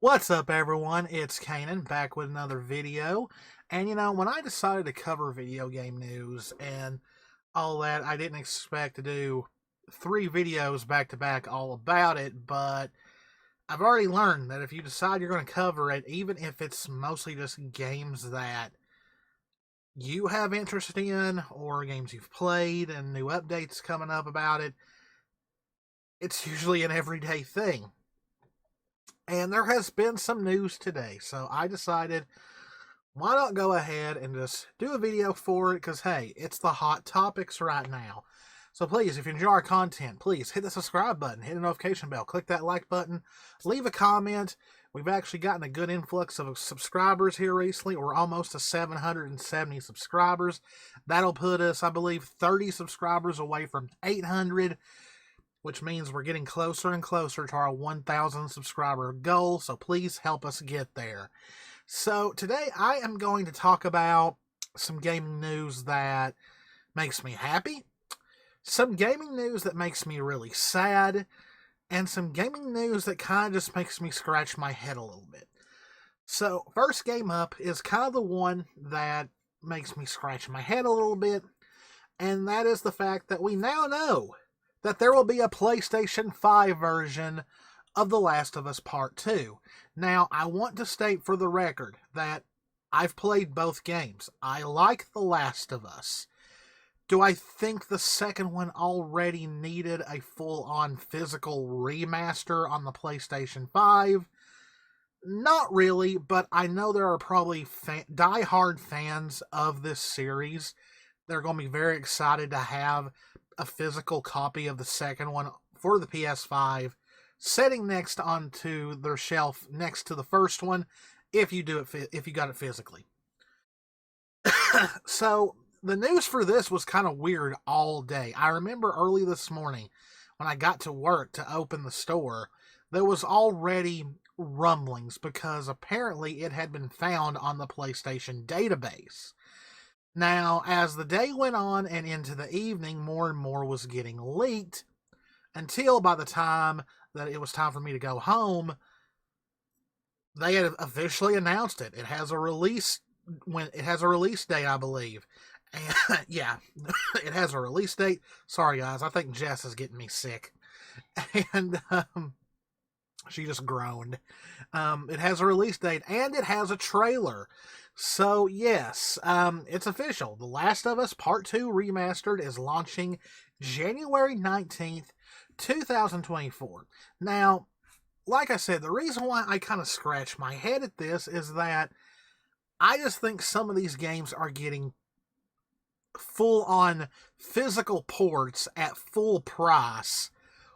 What's up, everyone? It's Cannan back with another video. And when I decided to cover video game news and all that, I didn't expect to do three videos back to back all about it, but I've already learned that if you decide you're going to cover it, even if it's mostly just games that you have interest in or games you've played and new updates coming up about it, it's usually an everyday thing. And there has been some news today, so I decided why not go ahead and just do a video for it, because hey, it's the hot topics right now. So please, if you enjoy our content, please hit the subscribe button, hit the notification bell, click that like button, leave a comment. We've actually gotten a good influx of subscribers here recently. We're almost to 770 subscribers. That'll put us, I believe, 30 subscribers away from 800, which means we're getting closer and closer to our 1,000 subscriber goal, so please help us get there. So today I am going to talk about some gaming news that makes me happy, some gaming news that makes me really sad, and some gaming news that kind of just makes me scratch my head a little bit. So first game up is kind of the one that makes me scratch my head a little bit, and that is the fact that we now know that there will be a PlayStation 5 version of The Last of Us Part 2. Now, I want to state for the record that I've played both games. I like The Last of Us. Do I think the second one already needed a full-on physical remaster on the PlayStation 5? Not really, but I know there are probably die-hard fans of this series. They're going to be very excited to have a physical copy of the second one for the PS5 sitting next onto their shelf next to the first one if you got it physically. So the news for this was kind of weird all day. I remember early this morning when I got to work to open the store, there was already rumblings because apparently it had been found on the PlayStation database. Now, as the day went on and into the evening, more and more was getting leaked until by the time that it was time for me to go home, they had officially announced it. It has a release date, I believe. And yeah, it has a release date. Sorry guys, I think Jess is getting me sick. And she just groaned. It has a release date and it has a trailer. So yes, it's official. The Last of Us Part 2 Remastered is launching January 19th, 2024. Now, like I said, the reason why I kind of scratch my head at this is that I just think some of these games are getting full-on physical ports at full price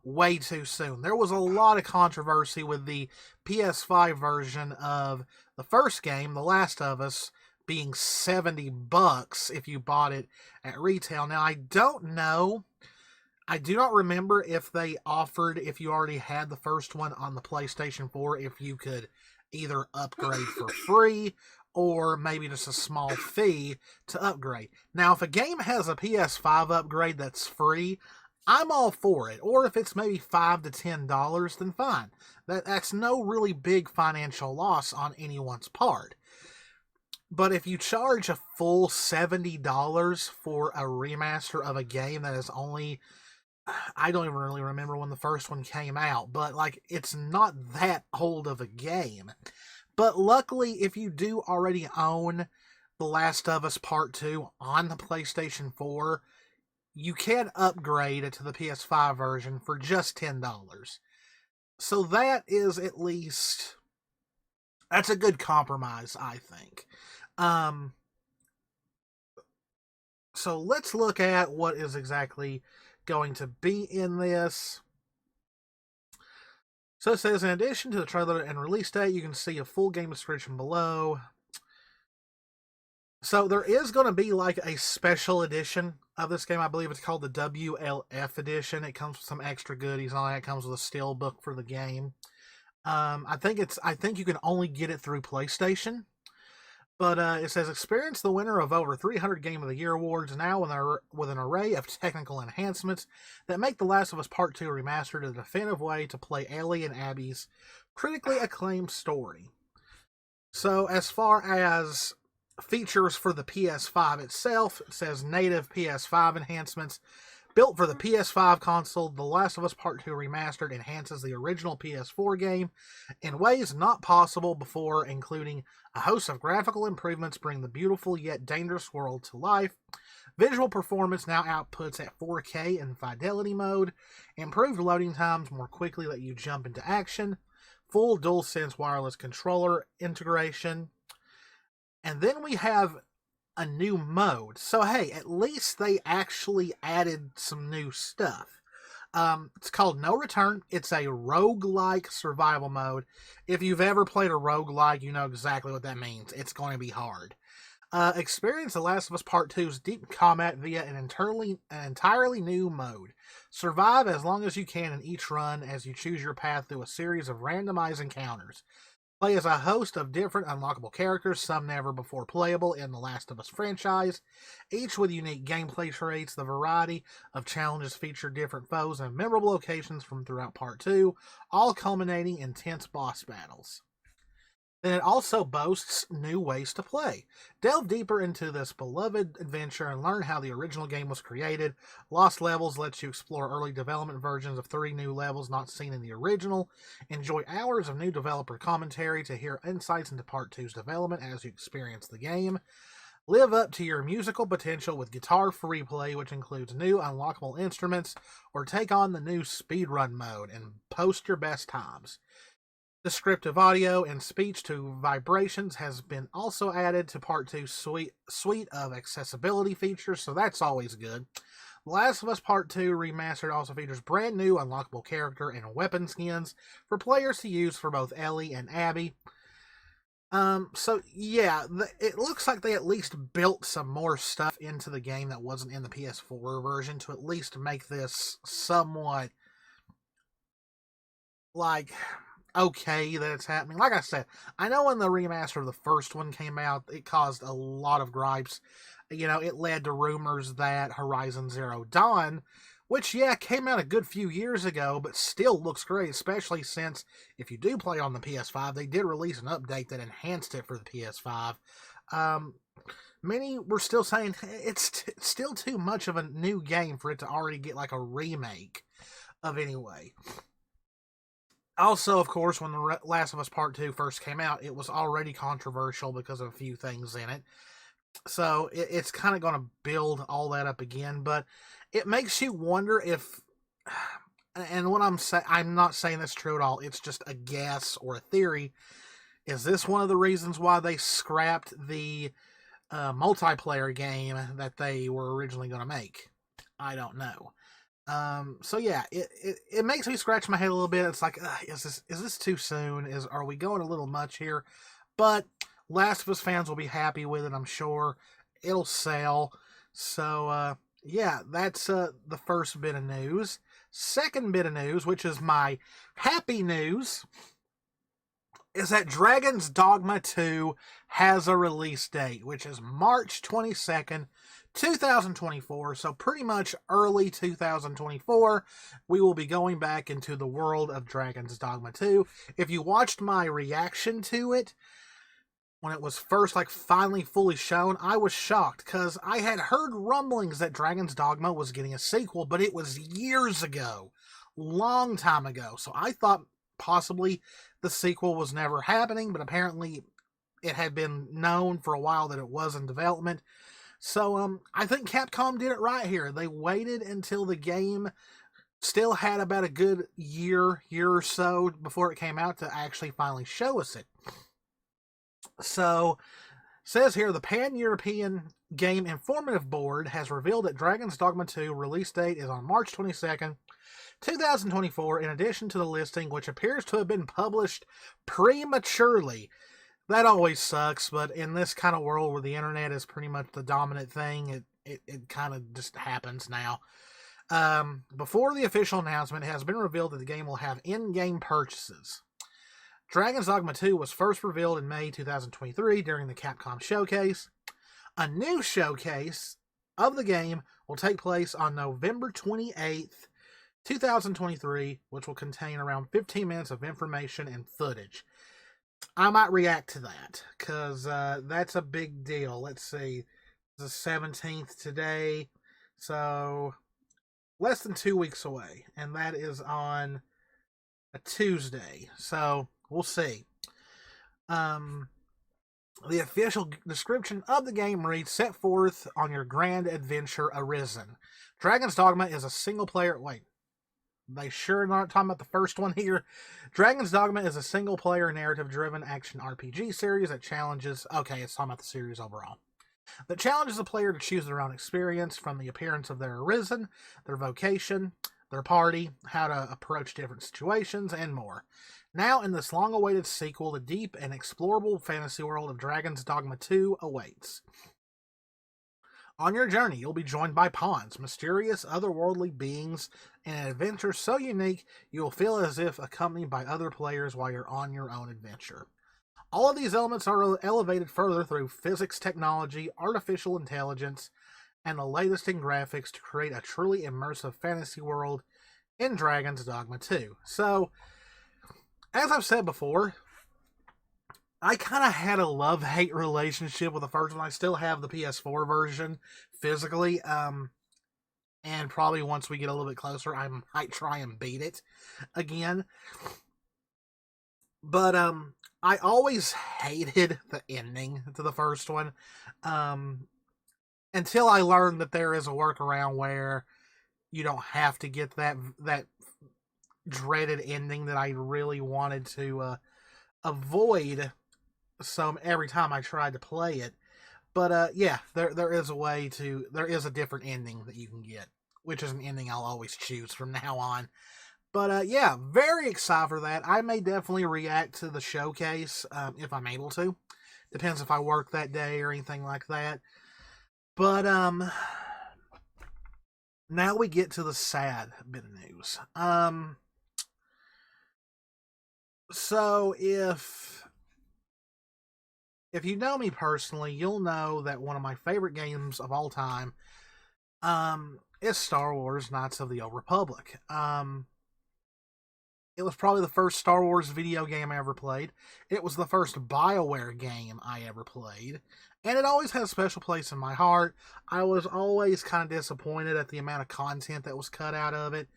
way too soon. There was a lot of controversy with the PS5 version of the first game, The Last of Us, being $70 if you bought it at retail. Now, I don't know. I do not remember if they offered, if you already had the first one on the PlayStation 4, if you could either upgrade for free or maybe just a small fee to upgrade. Now, if a game has a PS5 upgrade that's free, I'm all for it. Or if it's maybe $5 to $10, then fine. That's no really big financial loss on anyone's part. But if you charge a full $70 for a remaster of a game that is only, I don't even really remember when the first one came out, but like it's not that old of a game. But luckily, if you do already own The Last of Us Part 2 on the PlayStation 4, you can upgrade it to the PS5 version for just $10. So that is at least, that's a good compromise, I think. So let's look at what is exactly going to be in this. So it says, in addition to the trailer and release date, you can see a full game description below. So there is going to be like a special edition of this game. I believe it's called the WLF edition. It comes with some extra goodies on it. It comes with a steel book for the game. I think you can only get it through PlayStation. But it says, experience the winner of over 300 Game of the Year awards now with an array of technical enhancements that make The Last of Us Part 2 Remastered a definitive way to play Ellie and Abby's critically acclaimed story. So as far as features for the PS5 itself, it says native PS5 enhancements. Built for the PS5 console, The Last of Us Part 2 Remastered enhances the original PS4 game in ways not possible before, including a host of graphical improvements bring the beautiful yet dangerous world to life. Visual performance now outputs at 4K in fidelity mode. Improved loading times more quickly let you jump into action. Full DualSense wireless controller integration. And then we have a new mode. So hey, at least they actually added some new stuff. It's called No Return. It's a roguelike survival mode. If you've ever played a roguelike, you know exactly what that means. It's going to be hard. Experience The Last of Us Part 2's deep combat via an entirely new mode. Survive as long as you can in each run as you choose your path through a series of randomized encounters. Play as a host of different unlockable characters, some never before playable in the Last of Us franchise, each with unique gameplay traits. The variety of challenges feature different foes and memorable locations from throughout Part 2, all culminating in intense boss battles. Then it also boasts new ways to play. Delve deeper into this beloved adventure and learn how the original game was created. Lost Levels lets you explore early development versions of 3 new levels not seen in the original. Enjoy hours of new developer commentary to hear insights into Part 2's development as you experience the game. Live up to your musical potential with Guitar Free Play, which includes new unlockable instruments, or take on the new speedrun mode and post your best times. Descriptive audio and speech to vibrations has been also added to Part 2's suite of accessibility features, so that's always good. The Last of Us Part 2 Remastered also features brand new unlockable character and weapon skins for players to use for both Ellie and Abby. So yeah, it looks like they at least built some more stuff into the game that wasn't in the PS4 version to at least make this somewhat like okay that it's happening. Like I said, I know when the remaster of the first one came out, it caused a lot of gripes. You know, it led to rumors that Horizon Zero Dawn, which, yeah, came out a good few years ago, but still looks great, especially since if you do play on the PS5, they did release an update that enhanced it for the PS5. Many were still saying it's still too much of a new game for it to already get like a remake of anyway. Also, of course, when The Last of Us Part 2 first came out, it was already controversial because of a few things in it. So it's kind of going to build all that up again, but it makes you wonder if, and what I'm not saying that's true at all, it's just a guess or a theory. Is this one of the reasons why they scrapped the multiplayer game that they were originally going to make? I don't know. So yeah, it makes me scratch my head a little bit. It's like, is this too soon? Are we going a little much here? But Last of Us fans will be happy with it, I'm sure. It'll sell. So yeah, that's the first bit of news. Second bit of news, which is my happy news, is that Dragon's Dogma 2 has a release date, which is March 22nd, 2024, so pretty much early 2024, we will be going back into the world of Dragon's Dogma 2. If you watched my reaction to it, when it was first finally fully shown, I was shocked, because I had heard rumblings that Dragon's Dogma was getting a sequel, but it was years ago, long time ago, so I thought possibly the sequel was never happening, but apparently it had been known for a while that it was in development. So I think Capcom did it right here. They waited until the game still had about a good year or so before it came out to actually finally show us it. So, says here, the Pan-European Game Informative Board has revealed that Dragon's Dogma 2 release date is on March 22nd, 2024, in addition to the listing, which appears to have been published prematurely. That always sucks, but in this kind of world where the internet is pretty much the dominant thing, it kind of just happens now. Before the official announcement, it has been revealed that the game will have in-game purchases. Dragon's Dogma 2 was first revealed in May 2023 during the Capcom Showcase. A new showcase of the game will take place on November 28th, 2023, which will contain around 15 minutes of information and footage. I might react to that, because that's a big deal. Let's see, the 17th today, so less than 2 weeks away, and that is on a Tuesday, so we'll see. The official description of the game reads, set forth on your grand adventure arisen. Dragon's Dogma is a single-player... Wait, they sure aren't talking about the first one here. Dragon's Dogma is a single-player narrative-driven action RPG series that challenges... Okay, it's talking about the series overall. That challenges the player to choose their own experience from the appearance of their arisen, their vocation, their party, how to approach different situations, and more. Now, in this long-awaited sequel, the deep and explorable fantasy world of Dragon's Dogma 2 awaits. On your journey, you'll be joined by pawns, mysterious, otherworldly beings, and an adventure so unique you will feel as if accompanied by other players while you're on your own adventure. All of these elements are elevated further through physics technology, artificial intelligence, and the latest in graphics to create a truly immersive fantasy world in Dragon's Dogma 2. So, as I've said before, I kind of had a love-hate relationship with the first one. I still have the PS4 version physically, and probably once we get a little bit closer, I might try and beat it again. But I always hated the ending to the first one, until I learned that there is a workaround where you don't have to get that dreaded ending that I really wanted to avoid every time I tried to play it. But yeah, there is a different ending that you can get, which is an ending I'll always choose from now on. But yeah, very excited for that. I may definitely react to the showcase if I'm able to. Depends if I work that day or anything like that. But now we get to the sad bit of news. So if you know me personally, you'll know that one of my favorite games of all time is Star Wars Knights of the Old Republic. It was probably the first Star Wars video game I ever played. It was the first BioWare game I ever played. And it always had a special place in my heart. I was always kind of disappointed at the amount of content that was cut out of it.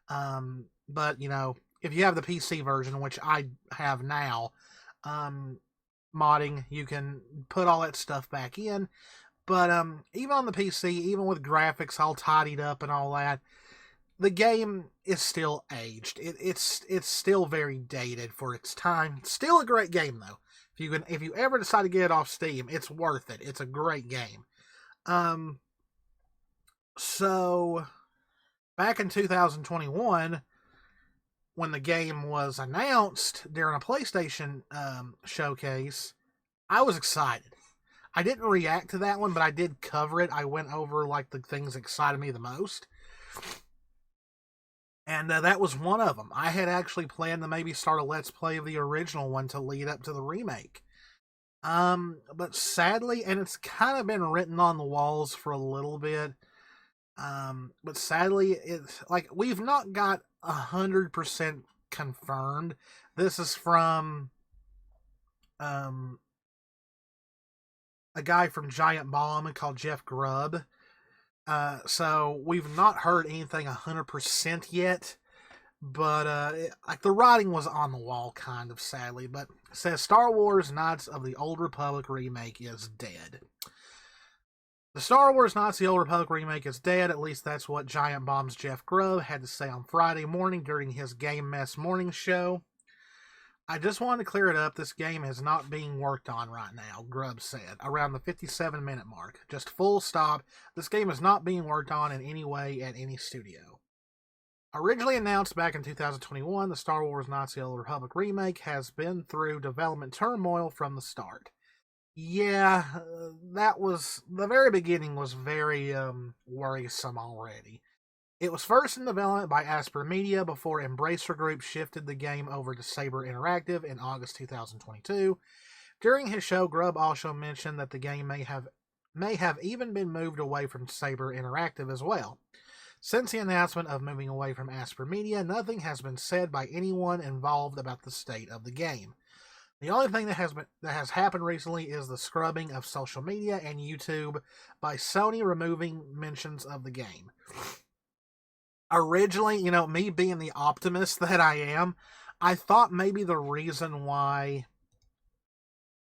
But, you know, if you have the PC version, which I have now, modding, you can put all that stuff back in. But even on the PC, even with graphics all tidied up and all that, the game is still aged. It's still very dated for its time. Still a great game though. If you ever decide to get it off Steam, it's worth it. It's a great game. So back in 2021, when the game was announced during a PlayStation showcase, I was excited. I didn't react to that one, but I did cover it. I went over like the things that excited me the most. And that was one of them. I had actually planned to maybe start a Let's Play of the original one to lead up to the remake. But sadly, and it's kind of been written on the walls for a little bit, but sadly, it's like we've not got 100% confirmed. This is from a guy from Giant Bomb called Jeff Grubb. So we've not heard anything 100% yet, but like the writing was on the wall, kind of sadly. But it says Star Wars Knights of the Old Republic Remake is dead. The Star Wars Knights of the Old Republic Remake is dead. At least that's what Giant Bomb's Jeff Grubb had to say on Friday morning during his Game Mess morning show. I just wanted to clear it up. This game is not being worked on right now, Grubb said, around the 57-minute mark. Just full stop. This game is not being worked on in any way at any studio. Originally announced back in 2021, the Star Wars Knights of the Old Republic Remake has been through development turmoil from the start. Yeah, that was... The very beginning was very worrisome already. It was first in development by Asper Media before Embracer Group shifted the game over to Saber Interactive in August 2022. During his show, Grubb also mentioned that the game may have even been moved away from Saber Interactive as well. Since the announcement of moving away from Asper Media, nothing has been said by anyone involved about the state of the game. The only thing that has happened recently is the scrubbing of social media and YouTube by Sony removing mentions of the game. Originally, me being the optimist that I am, I thought maybe the reason why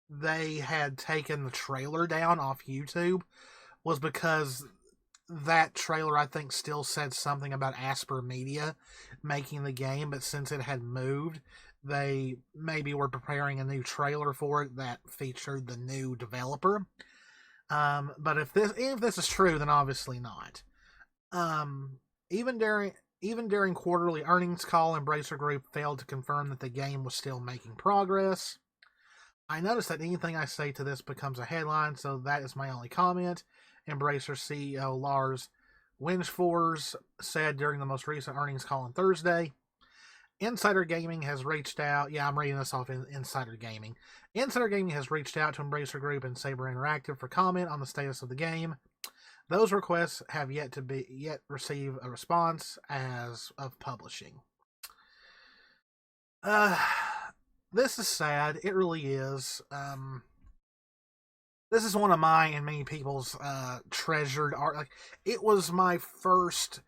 they had taken the trailer down off YouTube was because that trailer, I think, still said something about Asper Media making the game, but since it had moved, they maybe were preparing a new trailer for it that featured the new developer. But if this is true, then obviously not. Even during quarterly earnings call, Embracer Group failed to confirm that the game was still making progress. I noticed that anything I say to this becomes a headline, so that is my only comment. Embracer CEO Lars Wingefors said during the most recent earnings call on Thursday. Insider Gaming has reached out. Yeah, I'm reading this off in Insider Gaming. Insider Gaming has reached out to Embracer Group and Saber Interactive for comment on the status of the game. Those requests have yet receive a response as of publishing. This is sad. It really is. This is one of my and many people's treasured art. Like, it was my first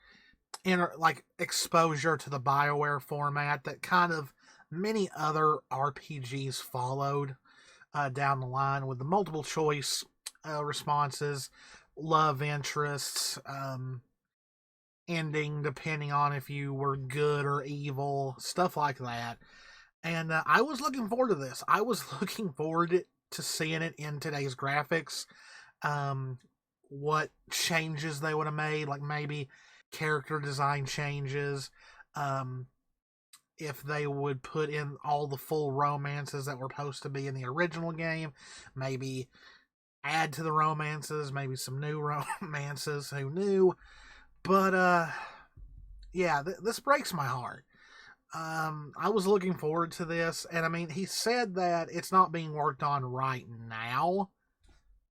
exposure to the BioWare format that kind of many other RPGs followed down the line with the multiple choice responses, love interests, ending depending on if you were good or evil, stuff like that. And I was looking forward to this. I was looking forward to seeing it in today's graphics. What changes they would have made, like maybe character design changes, if they would put in all the full romances that were supposed to be in the original game, maybe add to the romances, maybe some new romances, who knew? But yeah, this breaks my heart. I was looking forward to this, and I mean, he said that it's not being worked on right now.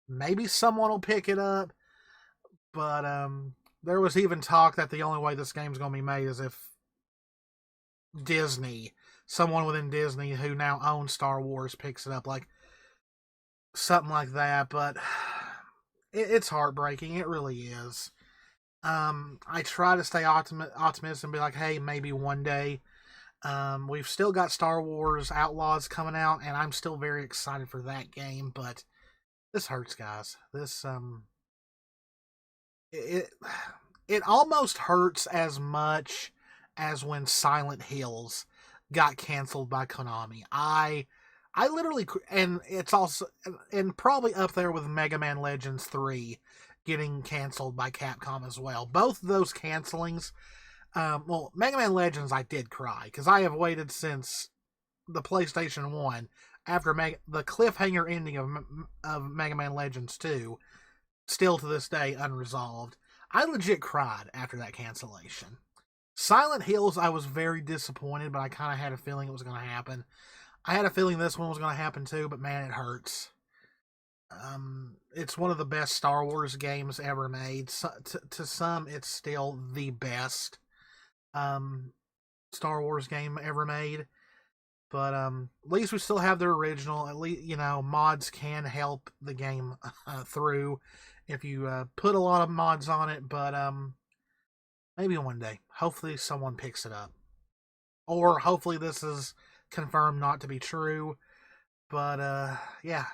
Maybe someone will pick it up, but there was even talk that the only way this game's going to be made is if Disney, someone within Disney who now owns Star Wars, picks it up, like something like that. But it's heartbreaking. It really is. I try to stay optimistic and be like, hey, maybe one day. We've still got Star Wars Outlaws coming out, and I'm still very excited for that game, but this hurts, guys. This, it almost hurts as much as when Silent Hills got canceled by Konami. I literally, and it's also, and probably up there with Mega Man Legends 3 getting canceled by Capcom as well. Both of those cancelings, well, Mega Man Legends, I did cry, because I have waited since the PlayStation 1, after the cliffhanger ending of Mega Man Legends 2, still to this day unresolved. I legit cried after that cancellation. Silent Hills, I was very disappointed, but I kind of had a feeling it was going to happen. I had a feeling this one was going to happen too, but man, it hurts. It's one of the best Star Wars games ever made. So, to some, it's still the best Star Wars game ever made. But at least we still have the original. At least, mods can help the game through if you put a lot of mods on it. But maybe one day. Hopefully someone picks it up. Or hopefully this is confirmed not to be true. But yeah.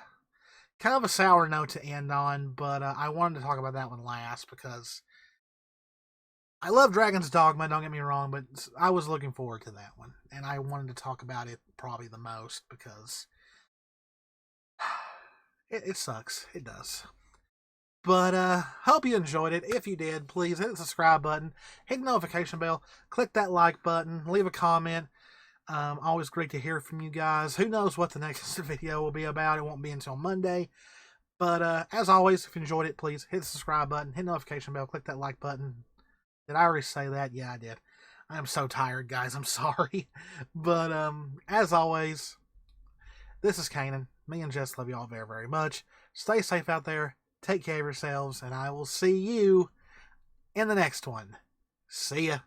Kind of a sour note to end on, but I wanted to talk about that one last because I love Dragon's Dogma, don't get me wrong, but I was looking forward to that one, and I wanted to talk about it probably the most because it sucks. It does. But hope you enjoyed it. If you did, please hit the subscribe button, hit the notification bell, click that like button, leave a comment. Always great to hear from you guys. Who knows what the next video will be about. It won't be until Monday. But as always, if you enjoyed it, please hit the subscribe button, hit the notification bell, click that like button. Did I already say that? Yeah, I did. I'm so tired, guys. I'm sorry. But as always, this is Canaan. Me and Jess love you all very, very much. Stay safe out there. Take care of yourselves, and I will see you in the next one. See ya.